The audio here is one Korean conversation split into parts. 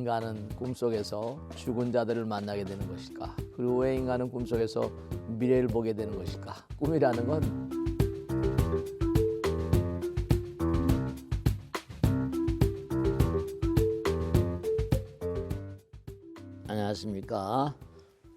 인간은 꿈속에서 죽은 자들을 만나게 되는 것일까? 그리고 왜 인간은 꿈속에서 미래를 보게 되는 것일까? 꿈이라는 건 안녕하십니까?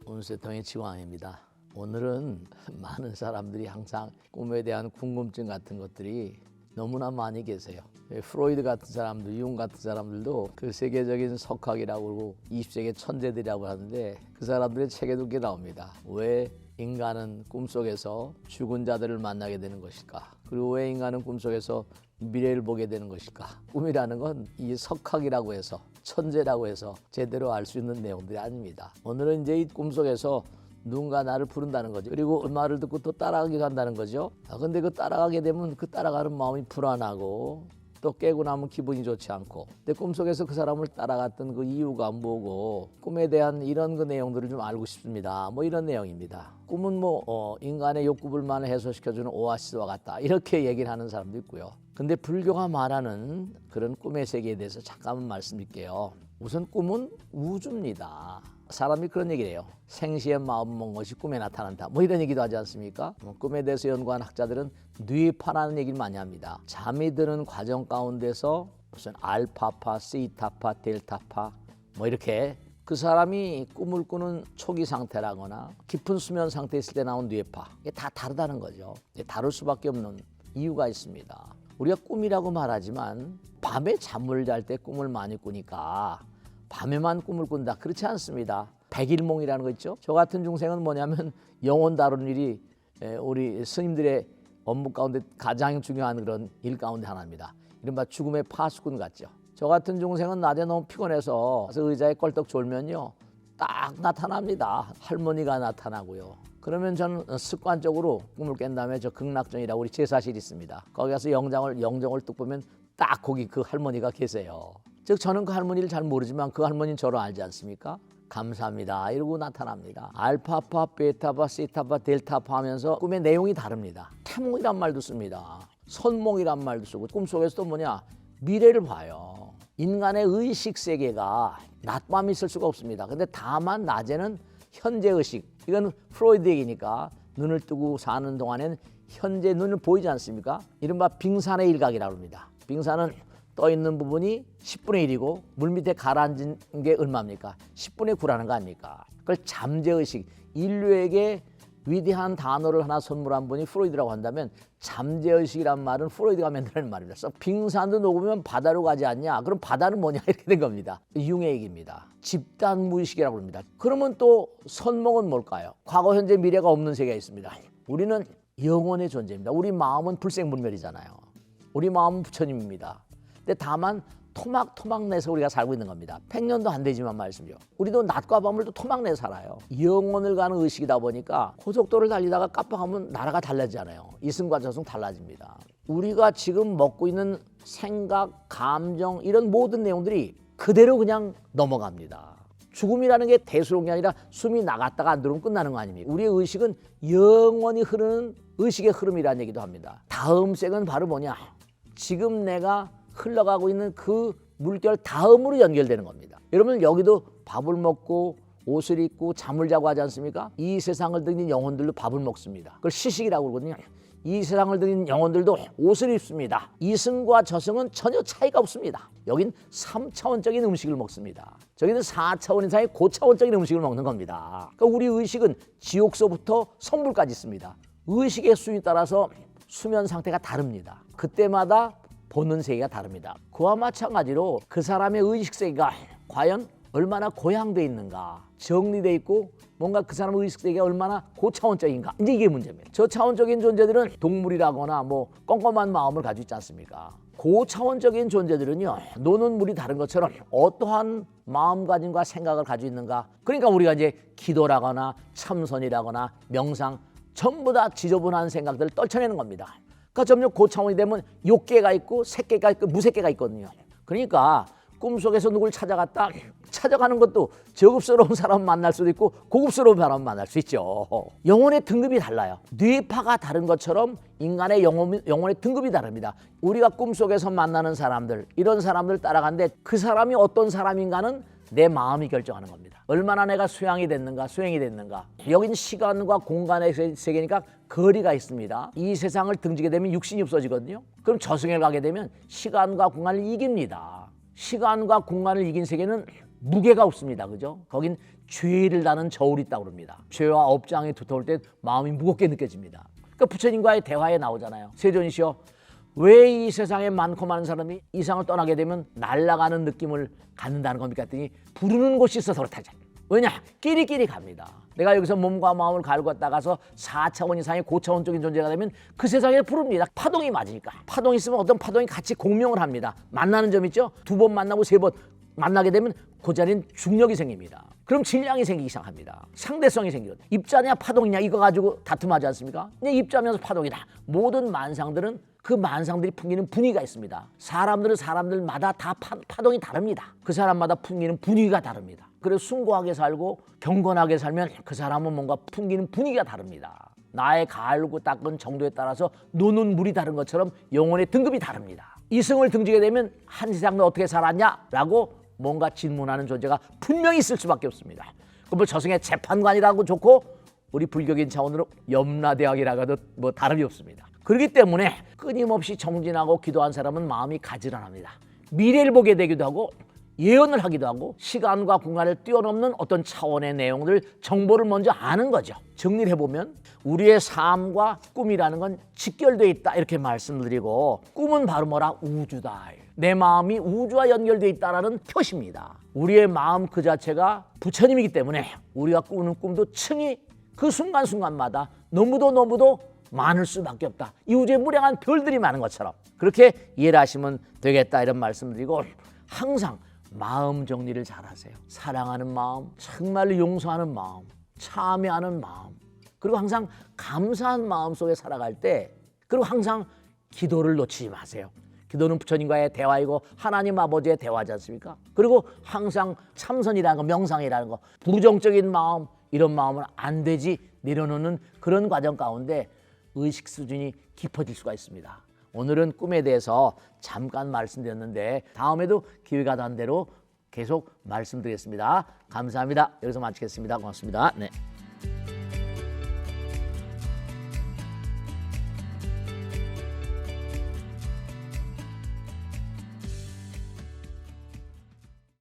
운세통의 지왕입니다. 오늘은 많은 사람들이 항상 꿈에 대한 궁금증 같은 것들이 너무나 많이 계세요. 프로이드 같은 사람들, 융 같은 사람들도 그 세계적인 석학이라고 그러고 20세기 천재들이라고 하는데 그 사람들의 책에도 그게 나옵니다. 왜 인간은 꿈속에서 죽은 자들을 만나게 되는 것일까? 그리고 왜 인간은 꿈속에서 미래를 보게 되는 것일까? 꿈이라는 건 이 석학이라고 해서 천재라고 해서 제대로 알 수 있는 내용들이 아닙니다. 오늘은 이제 이 꿈속에서 누군가 나를 부른다는 거죠. 그리고 말을 듣고 또 따라가게 간다는 거죠. 근데 그 따라가게 되면 그 따라가는 마음이 불안하고 또 깨고 나면 기분이 좋지 않고, 근데 꿈속에서 그 사람을 따라갔던 그 이유가 뭐고, 꿈에 대한 이런 그 내용들을 좀 알고 싶습니다. 뭐 이런 내용입니다. 꿈은 인간의 욕구불만을 해소시켜주는 오아시스와 같다, 이렇게 얘기를 하는 사람도 있고요. 근데 불교가 말하는 그런 꿈의 세계에 대해서 잠깐만 말씀드릴게요. 우선 꿈은 우주입니다. 사람이 그런 얘기를 해요. 생시의 마음 먹은 것이 꿈에 나타난다, 뭐 이런 얘기도 하지 않습니까? 꿈에 대해서 연구한 학자들은 뉘파라는 얘기를 많이 합니다. 잠이 드는 과정 가운데서 무슨 알파파, 시타파, 델타파 뭐 이렇게 그 사람이 꿈을 꾸는 초기 상태라거나 깊은 수면 상태에 있을 때 나온 뉘파, 이게 다 다르다는 거죠. 다를 수밖에 없는 이유가 있습니다. 우리가 꿈이라고 말하지만 밤에 잠을 잘 때 꿈을 많이 꾸니까 밤에만 꿈을 꾼다, 그렇지 않습니다. 백일몽이라는 거 있죠. 저 같은 중생은 뭐냐면 영혼 다루는 일이 우리 스님들의 업무 가운데 가장 중요한 그런 일 가운데 하나입니다. 이른바 죽음의 파수꾼 같죠. 저 같은 중생은 낮에 너무 피곤해서 의자에 껄떡 졸면요 딱 나타납니다. 할머니가 나타나고요. 그러면 저는 습관적으로 꿈을 깬 다음에 저 극락전이라고 우리 제사실이 있습니다. 거기 가서 영정을 뚝 보면 딱 거기 그 할머니가 계세요. 즉 저는 그 할머니를 잘 모르지만 그 할머니는 저를 알지 않습니까? 감사합니다 이러고 나타납니다. 알파파, 베타파, 시타파, 델타파 하면서 꿈의 내용이 다릅니다. 태몽이란 말도 씁니다. 선몽이란 말도 쓰고, 꿈속에서 또 뭐냐, 미래를 봐요. 인간의 의식 세계가 낮밤이 있을 수가 없습니다. 근데 다만 낮에는 현재 의식, 이건 프로이드 얘기니까 눈을 뜨고 사는 동안엔 현재 눈을 보이지 않습니까? 이른바 빙산의 일각이라고 합니다. 빙산은 떠 있는 부분이 10분의 1이고 물 밑에 가라앉은 게 얼마입니까? 10분의 9라는 거 아닙니까? 그걸 잠재의식, 인류에게 위대한 단어를 하나 선물한 분이 프로이드라고 한다면 잠재의식이란 말은 프로이드가 만드는 말입니다. 그래서 빙산도 녹으면 바다로 가지 않냐? 그럼 바다는 뭐냐? 이렇게 된 겁니다. 융의 얘기입니다. 집단 무의식이라고 합니다. 그러면 또 선몽은 뭘까요? 과거, 현재, 미래가 없는 세계가 있습니다. 우리는 영원의 존재입니다. 우리 마음은 불생불멸이잖아요. 우리 마음은 부처님입니다. 근데 다만 토막토막 내서 우리가 살고 있는 겁니다. 100년도 안 되지만 말씀이죠. 우리도 낮과 밤을 또 토막 내 살아요. 영혼을 가는 의식이다 보니까 고속도로를 달리다가 깜빡하면 나라가 달라지잖아요. 이승과 저승 달라집니다. 우리가 지금 먹고 있는 생각, 감정, 이런 모든 내용들이 그대로 그냥 넘어갑니다. 죽음이라는 게 대수로운 게 아니라 숨이 나갔다가 안 들어오면 끝나는 거 아닙니까? 우리의 의식은 영원히 흐르는 의식의 흐름이라는 얘기도 합니다. 다음 생은 바로 뭐냐, 지금 내가 흘러가고 있는 그 물결 다음으로 연결되는 겁니다. 여러분, 여기도 밥을 먹고 옷을 입고 잠을 자고 하지 않습니까? 이 세상을 등진 영혼들도 밥을 먹습니다. 그걸 시식이라고 그러거든요. 이 세상을 등진 영혼들도 옷을 입습니다. 이승과 저승은 전혀 차이가 없습니다. 여긴 3차원적인 음식을 먹습니다. 저기는 4차원 이상의 고차원적인 음식을 먹는 겁니다. 그러니까 우리 의식은 지옥서부터 성불까지 있습니다. 의식의 수에 따라서 수면 상태가 다릅니다. 그때마다 보는 세계가 다릅니다. 그와 마찬가지로 그 사람의 의식 세계가 과연 얼마나 고양돼 있는가, 정리돼 있고 뭔가 그 사람의 의식 세계가 얼마나 고차원적인가, 이제 이게 문제입니다. 저차원적인 존재들은 동물이라거나 뭐 껌껌한 마음을 가지고 있지 않습니까? 고차원적인 존재들은요, 노는 물이 다른 것처럼 어떠한 마음가짐과 생각을 가지고 있는가. 그러니까 우리가 이제 기도라거나 참선이라거나 명상, 전부 다 지저분한 생각들을 떨쳐내는 겁니다. 그러니까 점점 고차원이 되면 욕계가 있고 색계가 있고 무색계가 있거든요. 그러니까 꿈속에서 누굴 찾아가는 것도 저급스러운 사람 만날 수도 있고 고급스러운 사람 만날 수 있죠. 영혼의 등급이 달라요. 뇌파가 다른 것처럼 인간의 영혼의 등급이 다릅니다. 우리가 꿈속에서 만나는 사람들, 이런 사람들 따라가는데 그 사람이 어떤 사람인가는 내 마음이 결정하는 겁니다. 얼마나 내가 수양이 됐는가, 수행이 됐는가. 여긴 시간과 공간의 세계니까 거리가 있습니다. 이 세상을 등지게 되면 육신이 없어지거든요. 그럼 저승에 가게 되면 시간과 공간을 이깁니다. 시간과 공간을 이긴 세계는 무게가 없습니다. 그죠? 거긴 죄를 다는 저울이 있다고 그럽니다. 죄와 업장이 두터울 때 마음이 무겁게 느껴집니다. 그러니까 부처님과의 대화에 나오잖아요. 세존이시여, 왜 이 세상에 많고 많은 사람이 이 세상을 떠나게 되면 날아가는 느낌을 갖는다는 겁니까? 했더니 부르는 곳이 있어서 그렇다죠. 왜냐? 끼리끼리 갑니다. 내가 여기서 몸과 마음을 갈고 나가서 4차원 이상의 고차원적인 존재가 되면 그 세상에 부릅니다. 파동이 맞으니까. 파동이 있으면 어떤 파동이 같이 공명을 합니다. 만나는 점 있죠? 2번 만나고 3번 만나게 되면 그 자리는 중력이 생깁니다. 그럼 질량이 생기기 시작합니다. 상대성이 생기거든요. 입자냐 파동이냐 이거 가지고 다툼하지 않습니까? 근데 입자면서 파동이다. 모든 만상들은 그 만상들이 풍기는 분위기가 있습니다. 사람들은 사람들마다 다 파동이 다릅니다. 그 사람마다 풍기는 분위기가 다릅니다. 그래서 숭고하게 살고 경건하게 살면 그 사람은 뭔가 풍기는 분위기가 다릅니다. 나의 갈고 닦은 정도에 따라서 노는 물이 다른 것처럼 영혼의 등급이 다릅니다. 이승을 등지게 되면 한 세상도 어떻게 살았냐라고 뭔가 질문하는 존재가 분명히 있을 수밖에 없습니다. 그럼 저승의 재판관이라고 좋고 우리 불교인 차원으로 염라대왕이라고 해도 뭐 다름이 없습니다. 그렇기 때문에 끊임없이 정진하고 기도한 사람은 마음이 가지런합니다. 미래를 보게 되기도 하고 예언을 하기도 하고 시간과 공간을 뛰어넘는 어떤 차원의 내용들 정보를 먼저 아는 거죠. 정리를 해보면 우리의 삶과 꿈이라는 건 직결되어 있다 이렇게 말씀드리고 꿈은 바로 뭐라? 우주다. 내 마음이 우주와 연결되어 있다는 표시입니다. 우리의 마음 그 자체가 부처님이기 때문에 우리가 꾸는 꿈도 층이 그 순간순간마다 너무도 많을 수밖에 없다. 이 우주에 무량한 별들이 많은 것처럼 그렇게 이해를 하시면 되겠다 이런 말씀드리고 항상 마음 정리를 잘하세요. 사랑하는 마음, 정말로 용서하는 마음, 참여하는 마음, 그리고 항상 감사한 마음 속에 살아갈 때 그리고 항상 기도를 놓치지 마세요. 기도는 부처님과의 대화이고 하나님 아버지의 대화지 않습니까? 그리고 항상 참선이라는 거, 명상이라는 거, 부정적인 마음 이런 마음은 안 되지 내려놓는 그런 과정 가운데 의식 수준이 깊어질 수가 있습니다. 오늘은 꿈에 대해서 잠깐 말씀드렸는데 다음에도 기회가 난 대로 계속 말씀드리겠습니다. 감사합니다. 여기서 마치겠습니다. 고맙습니다. 네.